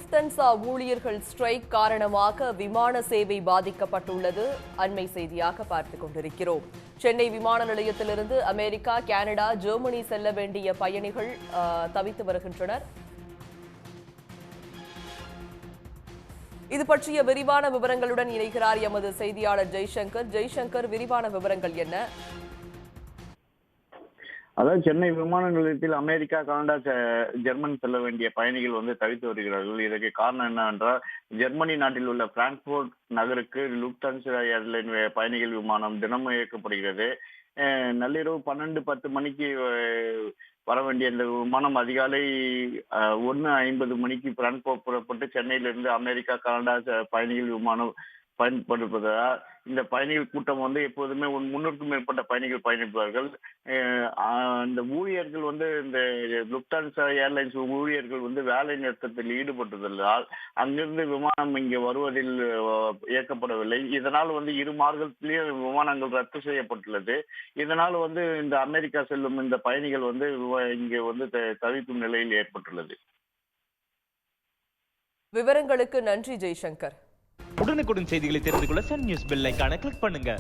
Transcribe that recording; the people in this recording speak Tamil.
லுஃப்தன்சா ஊழியர்கள் ஸ்ட்ரைக் காரணமாக விமான சேவை பாதிக்கப்பட்டுள்ளது. அண்மை செய்தியாக பார்த்துக் கொண்டிருக்கிறோம். சென்னை விமான நிலையத்திலிருந்து அமெரிக்கா, கனடா, ஜெர்மனி செல்ல வேண்டிய பயணிகள் தவித்து வருகின்றனர். இது பற்றிய விரிவான விவரங்களுடன் இணைகிறார் எமது செய்தியாளர் ஜெய்சங்கர். ஜெய்சங்கர், விரிவான விவரங்கள் என்ன? அதாவது சென்னை விமான நிலையத்தில் அமெரிக்கா, கனடா, ஜெர்மன் செல்ல வேண்டிய பயணிகள் தவித்து வருகிறார்கள். இதற்கு காரணம் என்னவென்றால், ஜெர்மனி நாட்டில் உள்ள பிராங்க்போர்ட் நகருக்கு லுஃப்தான்சா ஏர்லைன் பயணிகள் விமானம் தினமும் இயக்கப்படுகிறது. நள்ளிரவு 12:10 மணிக்கு வர வேண்டிய இந்த விமானம் அதிகாலை 1:50 மணிக்கு பிராங்க்போர்ட் புறப்பட்டு சென்னையிலிருந்து அமெரிக்கா, கனடா பயணிகள் விமானம் பயன்படுத்துவதால் இந்த பயணிகள் கூட்டம் எப்போதுமே 300க்கும் மேற்பட்ட பயணிகள் பயணிப்பார்கள். இந்த ஊழியர்கள் இந்த லுஃப்தான்சா ஏர்லைன்ஸ் ஊழியர்கள் வேலை நிறுத்தத்தில் ஈடுபட்டுள்ளதால் அங்கிருந்து விமானம் இங்கே வருவதில் இயக்கப்படவில்லை. இதனால் இரு மார்க்கத்திலேயும் விமானங்கள் ரத்து செய்யப்பட்டுள்ளது. இதனால் இந்த அமெரிக்கா செல்லும் இந்த பயணிகள் இங்கே தவிக்கும் நிலையில் ஏற்பட்டுள்ளது. விவரங்களுக்கு நன்றி ஜெய்சங்கர். உடனுக்குடன் செய்திகளை தெரிந்து கொள்ள சன் நியூஸ் பெல் ஐகானை கிளிக் பண்ணுங்க.